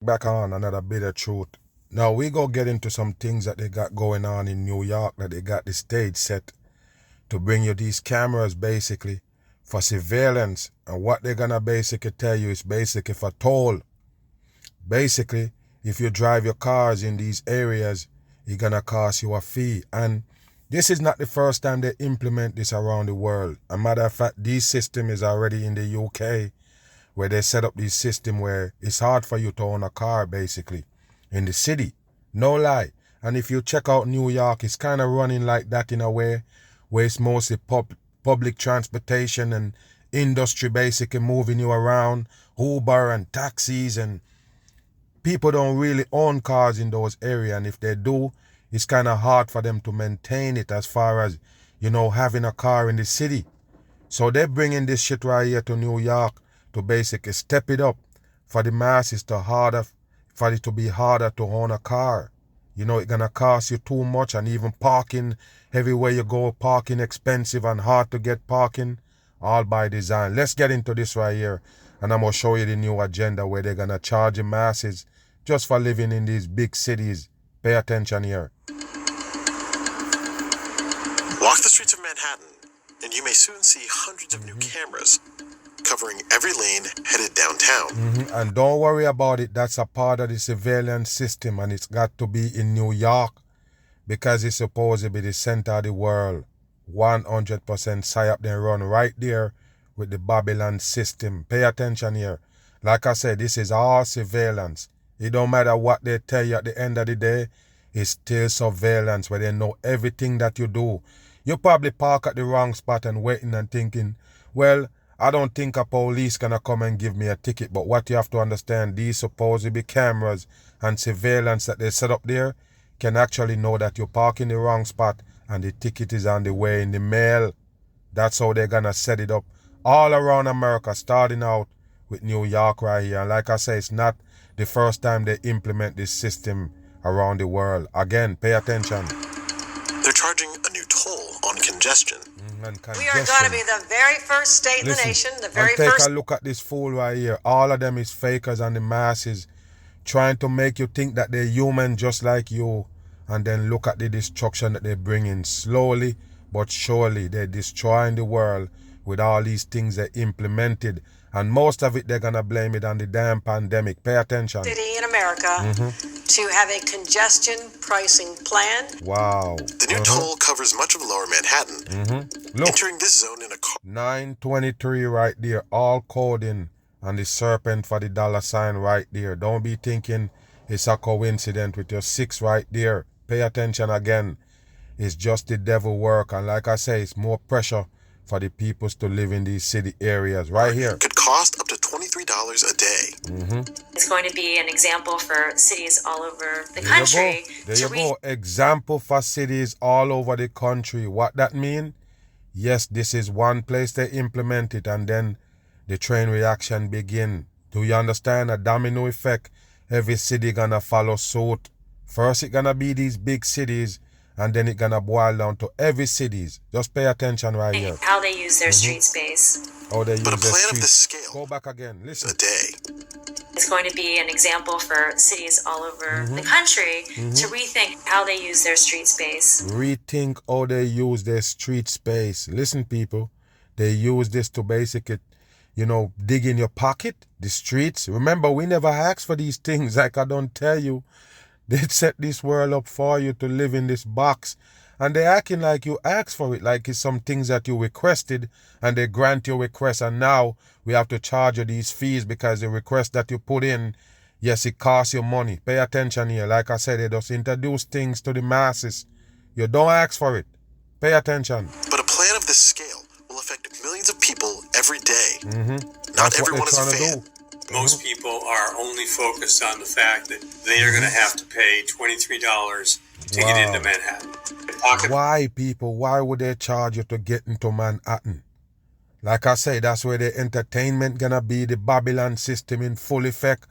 back on another bit of truth. Now we go get into some things that they got going on in New York, that they got the stage set to bring you these cameras basically for surveillance. And what they're gonna basically tell you is basically for toll. Basically, if you drive your cars in these areas, it's gonna cost you a fee. And this is not the first time they implement this around the world. A matter of fact, this system is already in the UK, where they set up this system where it's hard for you to own a car basically in the city. No lie. And if you check out New York, it's kind of running like that in a way, where it's mostly public transportation and industry basically moving you around, Uber and taxis, and people don't really own cars in those areas. And if they do, it's kind of hard for them to maintain it as far as, having a car in the city. So they're bringing this shit right here to New York to basically step it up for the masses for it to be harder to own a car. It's gonna cost you too much, and even parking, everywhere you go, parking expensive and hard to get parking, all by design. Let's get into this right here, and I'm gonna show you the new agenda where they're gonna charge the masses just for living in these big cities. Pay attention here. Walk the streets of Manhattan, and you may soon see hundreds of new cameras covering every lane headed downtown. And don't worry about it. That's a part of the surveillance system, and it's got to be in New York because it's supposed to be the center of the world. 100% psyop they run right there with the Babylon system. Pay attention here. Like I said, this is all surveillance. It don't matter what they tell you at the end of the day. It's still surveillance where they know everything that you do. You probably park at the wrong spot and waiting and thinking, well, I don't think a police gonna come and give me a ticket. But what you have to understand, these supposed to be cameras and surveillance that they set up there can actually know that you park in the wrong spot and the ticket is on the way in the mail. That's how they're gonna set it up all around America, starting out with New York right here. And like I say, it's not the first time they implement this system around the world. Again, pay attention. They're charging a new toll on congestion. We are going to be the very first state in the nation, the very first. Take a look at this fool right here. All of them is fakers and the masses trying to make you think that they're human just like you. And then look at the destruction that they're bringing. Slowly but surely, they're destroying the world with all these things they implemented. And most of it, they're going to blame it on the damn pandemic. Pay attention. City in America to have a congestion pricing plan. Wow. The new toll covers much of lower Manhattan. Look, entering this zone in a car. 923 right there, all coding, and the serpent for the dollar sign right there. Don't be thinking it's a coincidence with your 6 right there. Pay attention again. It's just the devil work, and like I say, it's more pressure for the peoples to live in these city areas right here. Could cost up to $23 a day. It's going to be an example for cities all over the country. There you go. Example for cities all over the country. What that mean? Yes, this is one place they implement it, and then the train reaction begin. Do you understand? A domino effect. Every city gonna follow suit. First it gonna be these big cities, and then it gonna boil down to every cities. Just pay attention right here. How they use their street space. How they use But a their plan of street. this scale. Go back again. Listen. A day. It's going to be an example for cities all over the country to rethink how they use their street space. Rethink how they use their street space. Listen, people. They use this to basically, dig in your pocket, the streets. Remember, we never asked for these things. Like I don't tell you. They set this world up for you to live in this box. And they're acting like you asked for it, like it's some things that you requested, and they grant your request, and now we have to charge you these fees because the request that you put in, yes, it costs you money. Pay attention here. Like I said, they just introduce things to the masses. You don't ask for it. Pay attention. But a plan of this scale will affect millions of people every day. Not That's what everyone is a they're trying fan. to do. Most people are only focused on the fact that they are going to have to pay $23 to get into Manhattan. Why, people? Why would they charge you to get into Manhattan? Like I say, that's where the entertainment gonna be, the Babylon system in full effect.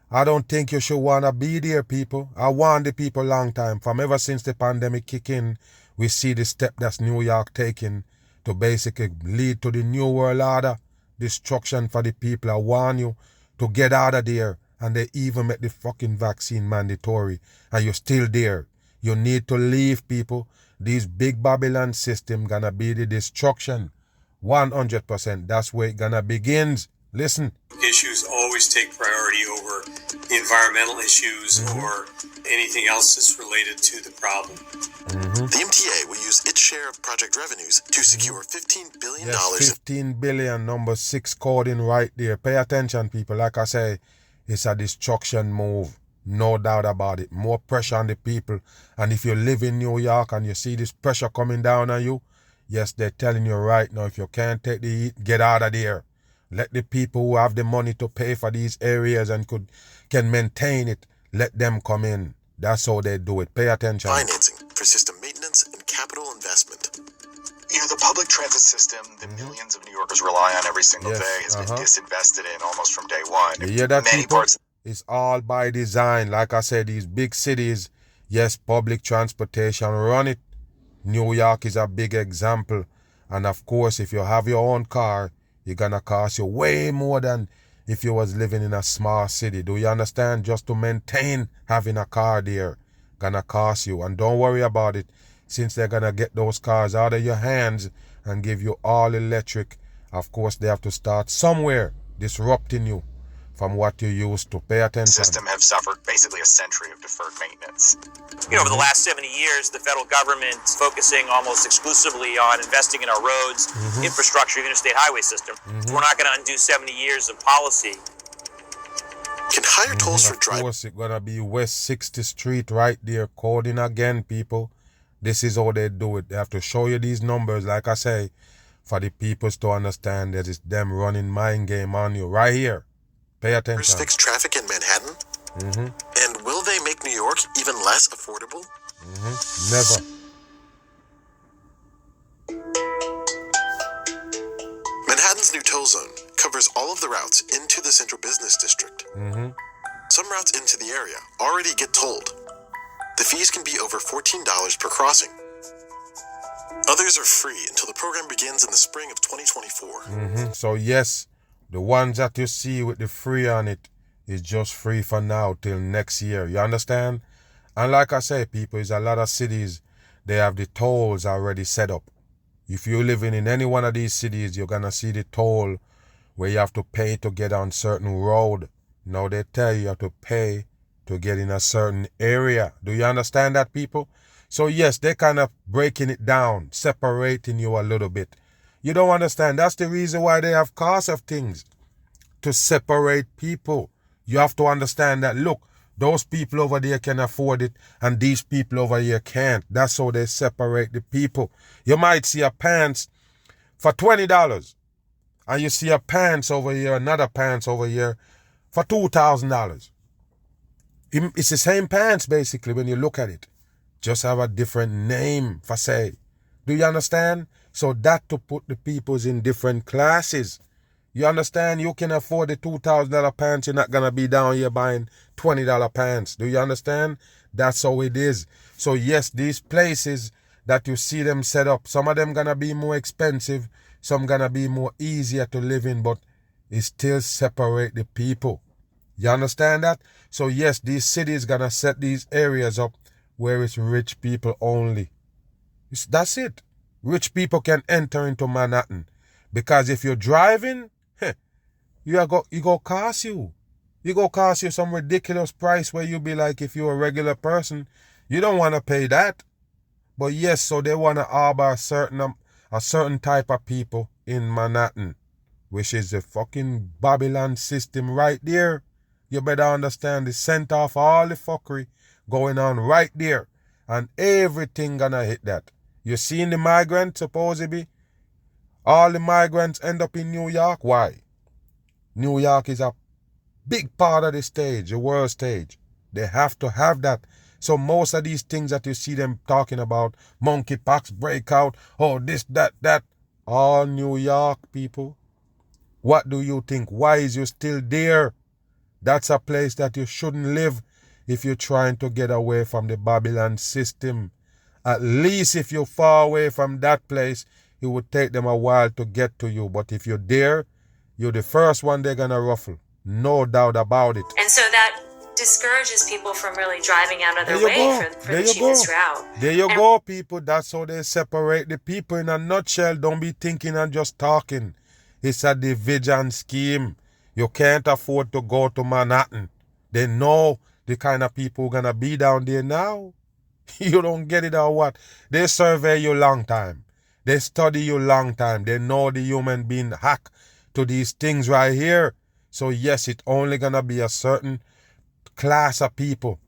I don't think you should wanna be there, people. I warned the people long time. From ever since the pandemic kick in, we see the step that's New York taking to basically lead to the new world order, destruction for the people. I warn you to get out of there and they even make the fucking vaccine mandatory, and you're still there. You need to leave, people. This big Babylon system gonna be the destruction. 100%. That's where it gonna begins. Listen. Issues always take priority over environmental issues or anything else that's related to the problem. The MTA will use its share of project revenues to secure $15 billion. Yes, 15 billion, number 6 coding right there. Pay attention, people. Like I say, it's a destruction move. No doubt about it. More pressure on the people. And if you live in New York and you see this pressure coming down on you, yes, they're telling you right now, if you can't take the heat, get out of there. Let the people who have the money to pay for these areas and can maintain it, let them come in. That's how they do it. Pay attention. Financing for system maintenance and capital investment. You know, the public transit system that millions of New Yorkers rely on every single day has been disinvested in almost from day one. You hear that, Many people? parts. It's all by design. Like I said, these big cities, yes, public transportation run it. New York is a big example. And of course, if you have your own car, it's gonna cost you way more than if you was living in a small city. Do you understand? Just to maintain having a car there, gonna cost you. And don't worry about it, since they're gonna get those cars out of your hands and give you all electric. Of course, they have to start somewhere disrupting you from what you used to. Pay attention. System have suffered basically a century of deferred maintenance. You know, over the last 70 years, the federal government is focusing almost exclusively on investing in our roads, infrastructure, the interstate highway system. So we're not going to undo 70 years of policy. Can higher tolls for Of drivers course, it's gonna be West 60th Street right there, coding again, people. This is how they do it. They have to show you these numbers, like I say, for the peoples to understand that it's them running mind game on you right here. Pay attention. fix traffic in Manhattan? And will they make New York even less affordable? Never. Manhattan's new toll zone covers all of the routes into the central business district. Some routes into the area already get tolled. The fees can be over $14 per crossing. Others are free until the program begins in the spring of 2024. So yes, the ones that you see with the free on it is just free for now till next year. You understand? And like I say, people, is a lot of cities, they have the tolls already set up. If you're living in any one of these cities, you're gonna see the toll where you have to pay to get on certain road. Now they tell you have to pay to get in a certain area. Do you understand that, people? So yes, they're kind of breaking it down, separating you a little bit. You don't understand. That's the reason why they have cost of things, to separate people. You have to understand that, look, those people over there can afford it and these people over here can't. That's how they separate the people. You might see a pants for $20 and you see a pants over here, another pants over here for $2,000. It's the same pants basically when you look at it. Just have a different name for say. Do you understand? So that to put the peoples in different classes. You understand? You can afford the $2,000 pants. You're not going to be down here buying $20 pants. Do you understand? That's how it is. So yes, these places that you see them set up, some of them going to be more expensive. Some going to be more easier to live in, but it still separate the people. You understand that? So yes, these cities going to set these areas up where it's rich people only. That's it. Rich people can enter into Manhattan. Because if you're driving, you go cost you. You go cost you some ridiculous price where you be like, if you're a regular person, you don't want to pay that. But yes, so they want to harbor a certain type of people in Manhattan, which is the fucking Babylon system right there. You better understand the center of all the fuckery going on right there. And everything gonna hit that. You seen the migrants supposedly? All the migrants end up in New York. Why? New York is a big part of the stage, the world stage. They have to have that. So most of these things that you see them talking about, monkeypox breakout, oh this, that, all New York people. What do you think? Why is you still there? That's a place that you shouldn't live if you're trying to get away from the Babylon system. At least if you're far away from that place, it would take them a while to get to you. But if you're there, you're the first one they're going to ruffle. No doubt about it. And so that discourages people from really driving out of their There you way go. for There the you cheapest go. route. There you And- go, people. That's how they separate the people in a nutshell. Don't be thinking and just talking. It's a division scheme. You can't afford to go to Manhattan. They know the kind of people gonna be down there now. You don't get it or what? They survey you long time. They study you long time. They know the human being hack to these things right here. So yes, it only gonna be a certain class of people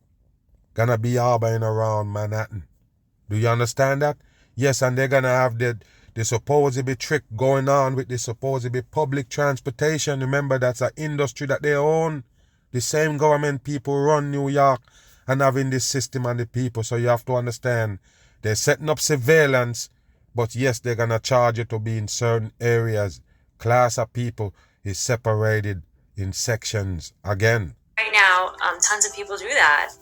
gonna be harboring around Manhattan. Do you understand that? Yes, and they're gonna have the supposed trick going on with the supposed public transportation. Remember, that's an industry that they own. The same government people run New York and having this system and the people. So you have to understand, they're setting up surveillance, but yes, they're gonna charge you to be in certain areas. Class of people is separated in sections again. Right now, tons of people do that.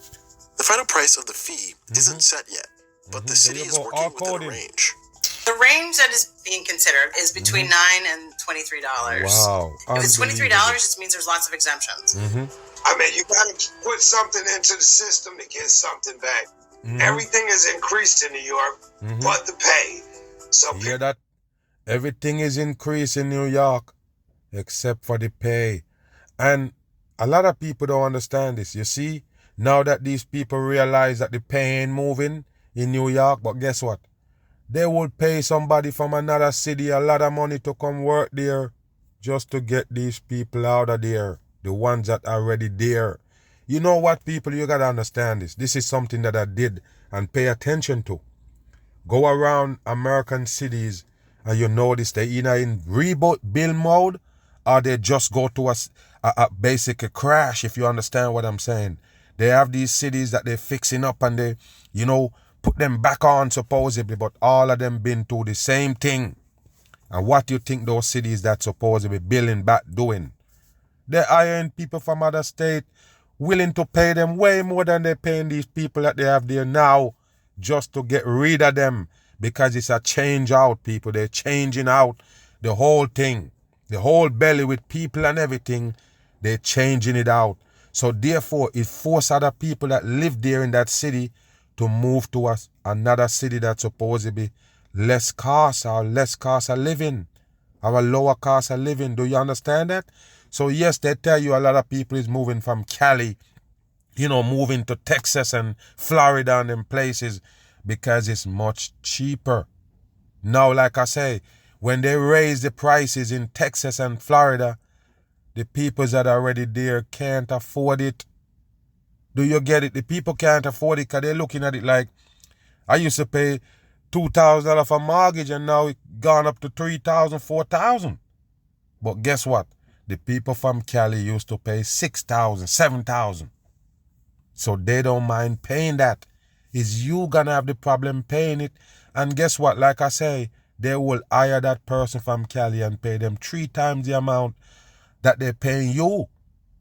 The final price of the fee isn't set yet, but the city There you is go, working all within a coding. range. The range that is being considered is between $9 and $23. Wow. If it's $23, Unbelievable. it means there's lots of exemptions. I mean, you gotta put something into the system to get something back. Everything is increased in New York, but the pay. So You hear that? Everything is increased in New York except for the pay. And a lot of people don't understand this. You see, now that these people realize that the pay ain't moving in New York, but guess what? They would pay somebody from another city a lot of money to come work there just to get these people out of there, the ones that are already there. You know what, people? You got to understand this. This is something that I did and pay attention to. Go around American cities and you notice they either in rebuild mode or they just go to a basic crash, if you understand what I'm saying. They have these cities that they're fixing up and they, put them back on supposedly, but all of them been through the same thing. And what do you think those cities that supposedly building back doing? They're hiring people from other states willing to pay them way more than they're paying these people that they have there now just to get rid of them, because it's a change out, people. They're changing out the whole thing, the whole belly with people and everything. They're changing it out. So therefore, it forces other people that live there in that city to move to another city that's supposed to be less cost or less cost of living, or a lower cost of living. Do you understand that? So yes, they tell you a lot of people is moving from Cali, moving to Texas and Florida and them places because it's much cheaper. Now, like I say, when they raise the prices in Texas and Florida, the people that are already there can't afford it. Do you get it? The people can't afford it because they're looking at it like, I used to pay $2,000 for mortgage and now it's gone up to $3,000, $4,000. But guess what? The people from Cali used to pay $6,000, $7,000. So they don't mind paying that. It's you gonna have the problem paying it. And guess what? Like I say, they will hire that person from Cali and pay them 3 times the amount that they're paying you.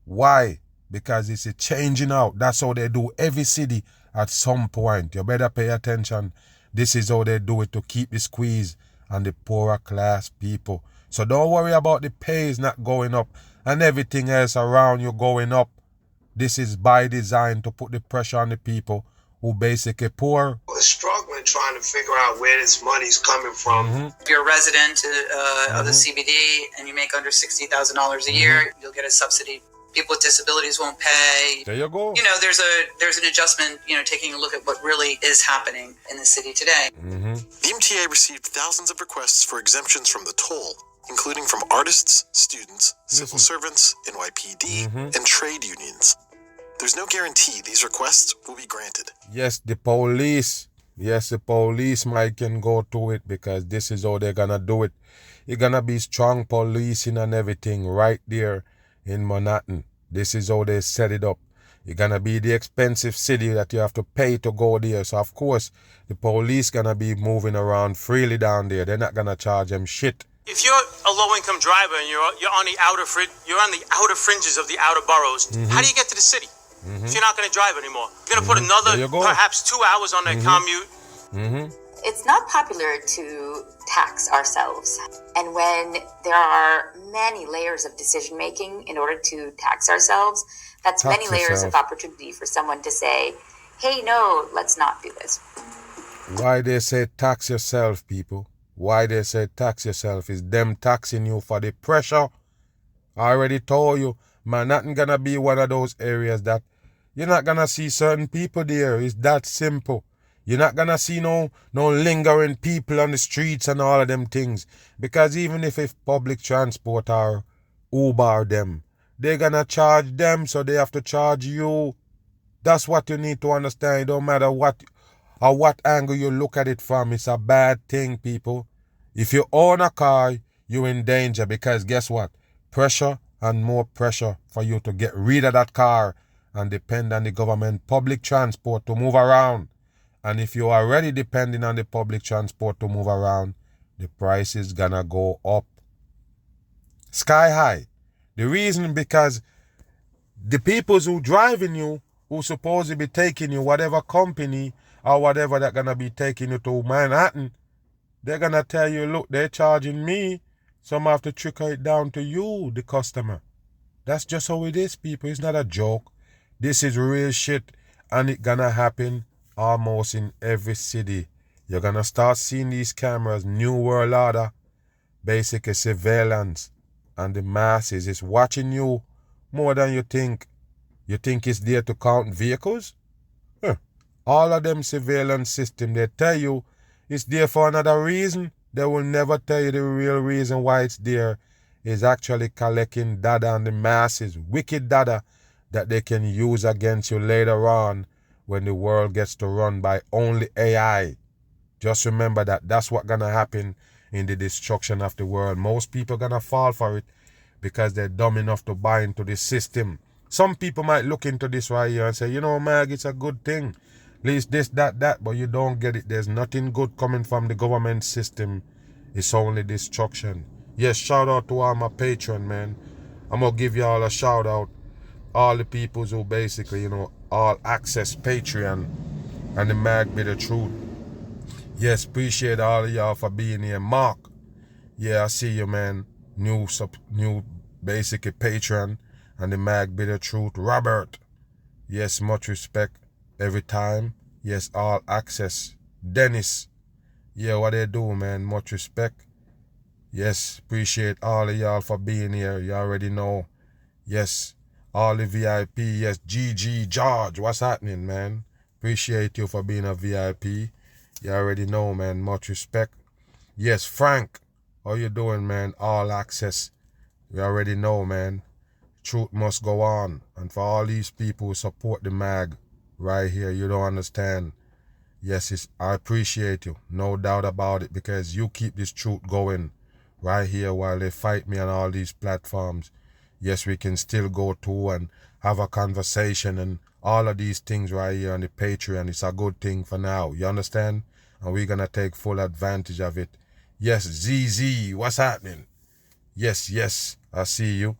Why? Because it's a changing out. That's how they do every city at some point. You better pay attention. This is how they do it to keep the squeeze on the poorer class people. So don't worry about the pays not going up and everything else around you going up. This is by design to put the pressure on the people who basically poor. we're struggling trying to figure out where this money's coming from. If you're a resident of the CBD and you make under $60,000 a year, you'll get a subsidy. People with disabilities won't pay. There you go. There's an adjustment, taking a look at what really is happening in the city today. The MTA received thousands of requests for exemptions from the toll, including from artists, students, civil servants, NYPD, and trade unions. There's no guarantee these requests will be granted. Yes, the police. Yes, the police might can go to it because this is how they're gonna do it. You're gonna be strong policing and everything right there in Manhattan. This is how they set it up. You're gonna be the expensive city that you have to pay to go there. So of course, the police gonna be moving around freely down there. They're not gonna charge them shit. If you're a low-income driver and you're on the outer fringes of the outer boroughs, how do you get to the city? If you're not going to drive anymore, you're going to put another perhaps 2 hours on that commute. It's not popular to tax ourselves. And when there are many layers of decision making in order to tax ourselves, that's Tax many layers of yourself. opportunity for someone to say, hey, no, let's not do this. Why they say tax yourself, people? Why they say tax yourself is them taxing you for the pressure. I already told you, man, nothing gonna be one of those areas that you're not gonna see certain people there. It's that simple. You're not gonna see no lingering people on the streets and all of them things. Because even if public transport or Uber them, they're gonna charge them, so they have to charge you. That's what you need to understand. It don't matter what angle you look at it from. It's a bad thing, people. If you own a car, you're in danger, because guess what? Pressure and more pressure for you to get rid of that car and depend on the government public transport to move around. And if you're already depending on the public transport to move around, the price is gonna go up sky high. The reason, because the peoples who driving you, who supposed to be taking you, whatever company or whatever that gonna be taking you to Manhattan, they're gonna tell you, look, they're charging me, so I'm gonna have to trickle it down to you, the customer. That's just how it is, people. It's not a joke. This is real shit, and it gonna happen almost in every city. You're gonna start seeing these cameras, New World Order, basically surveillance, and the masses is watching you more than you think. You think it's there to count vehicles? All of them surveillance system, they tell you it's there for another reason. They will never tell you the real reason why it's there. Is actually collecting data on the masses, wicked data that they can use against you later on when the world gets to run by only AI. Just remember that that's what's gonna happen in the destruction of the world. Most people gonna fall for it because they're dumb enough to buy into the system. Some people might look into this right here and say, you know, Mag, it's a good thing. At least this, that, but you don't get it. There's nothing good coming from the government system. It's only destruction. Yes, shout out to all my patron, man. I'm going to give you all a shout out. All the people who basically, all access Patreon and the Mag Be The Truth. Yes, appreciate all of y'all for being here. Mark, yeah, I see you, man. New basically Patreon and the Mag Be The Truth. Robert, yes, much respect every time. Yes, all access. Dennis, yeah, what they do, man, much respect. Yes, appreciate all of y'all for being here. You already know. Yes, all the VIP. Yes, GG, George, what's happening, man? Appreciate you for being a VIP. You already know, man, much respect. Yes, Frank, how you doing, man? All access. You already know, man. Truth must go on. And for all these people who support the mag right here, you don't understand. Yes, I appreciate you. No doubt about it, because you keep this truth going right here while they fight me on all these platforms. Yes, we can still go to and have a conversation and all of these things right here on the Patreon. It's a good thing for now. You understand? And we're going to take full advantage of it. Yes, ZZ, what's happening? Yes, I see you.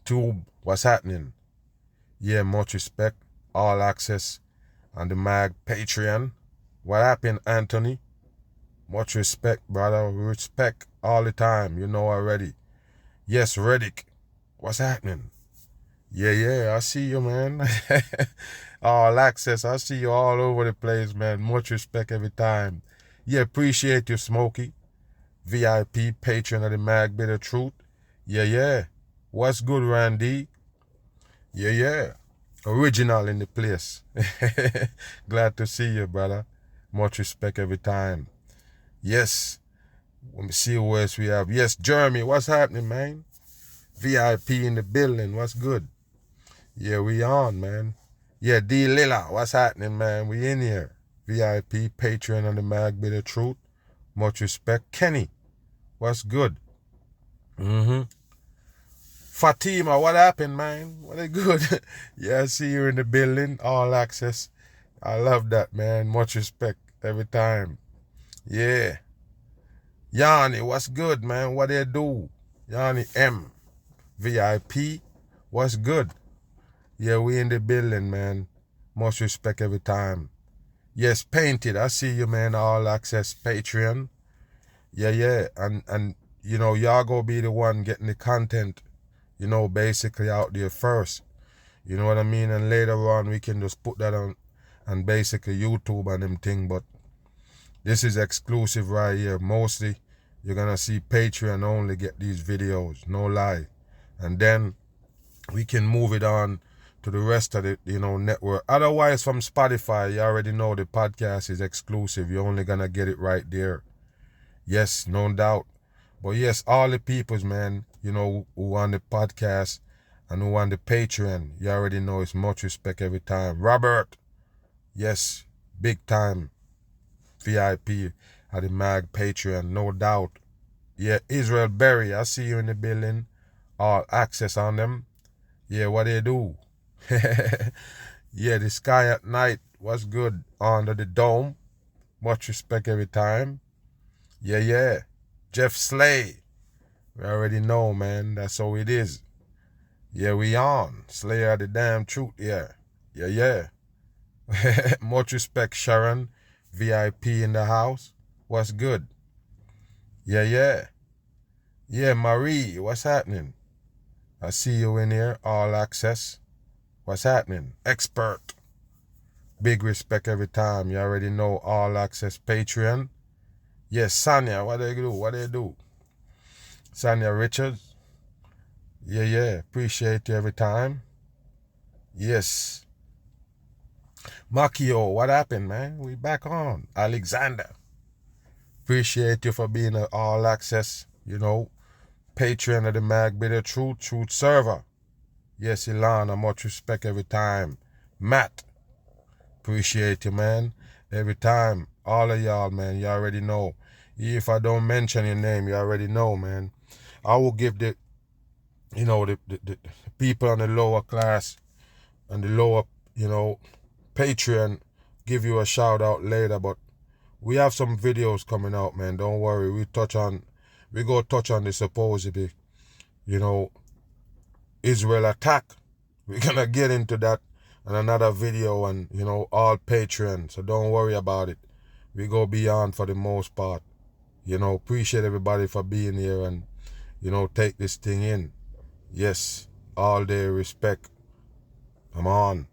Tube, what's happening? Yeah, much respect. All access on the Mag Patreon. What happened, Anthony? Much respect, brother. Respect all the time. You know already. Yes, Reddick. What's happening? Yeah, I see you, man. All access. I see you all over the place, man. Much respect every time. Yeah, appreciate you, Smokey. VIP, patron of the Mag Be The Truth. Yeah. What's good, Randy? Yeah. Original in the place. Glad to see you, brother. Much respect every time. Yes. Let me see who else we have. Yes, Jeremy, what's happening, man? VIP in the building, what's good? Yeah, we on, man. Yeah, D Lilla, what's happening, man? We in here. VIP, patron on the Mag Be The Truth. Much respect. Kenny, what's good? Fatima, what happened, man? What a good. Yeah, I see you in the building. All access. I love that, man. Much respect every time. Yeah. Yanni, what's good, man? What they do? Yanni M. VIP, what's good? Yeah, we in the building, man. Much respect every time. Yes, Painted. I see you, man. All Access Patreon. Yeah. And you know, y'all go be the one getting the content, you know, basically out there first. You know what I mean? And later on, we can just put that on and basically YouTube and them thing. But this is exclusive right here. Mostly, you're going to see Patreon only get these videos. No lie. And then we can move it on to the rest of the, you know, network. Otherwise, from Spotify, you already know the podcast is exclusive. You're only going to get it right there. Yes, no doubt. But yes, all the peoples, man, you know, who on the podcast and who on the Patreon, you already know it's much respect every time. Robert, yes, big time VIP at the Mag Patreon, no doubt. Yeah, Israel Berry, I see you in the building. All Access on them. Yeah, what they do? Yeah, the Sky at Night was good under the dome. Much respect every time. Yeah. Jeff Slay. We already know, man. That's how it is. Yeah, we on. Slayer of the damn truth, yeah. Much respect, Sharon. VIP in the house. What's good? Yeah. Yeah, Marie, what's happening? I see you in here. All Access. What's happening? Expert. Big respect every time. You already know. All Access Patreon. Yes, Sonia, what they do? Sonia Richards. Yeah. Appreciate you every time. Yes. Makio, what happened, man? We back on. Alexander. Appreciate you for being an All Access, you know, Patreon of the Mag Bitter Truth server. Yes, Ilana, much respect every time. Matt. Appreciate you, man. Every time. All of y'all, man, you already know. If I don't mention your name, you already know, man. I will give the, you know, the people on the lower class and the lower, you know, Patreon, give you a shout out later. But we have some videos coming out, man. Don't worry. We go touch on the supposedly, you know, Israel attack. We're gonna get into that in another video, and you know, all Patreon. So don't worry about it. We go beyond for the most part. You know, appreciate everybody for being here and, you know, take this thing in. Yes, all day respect. I'm on.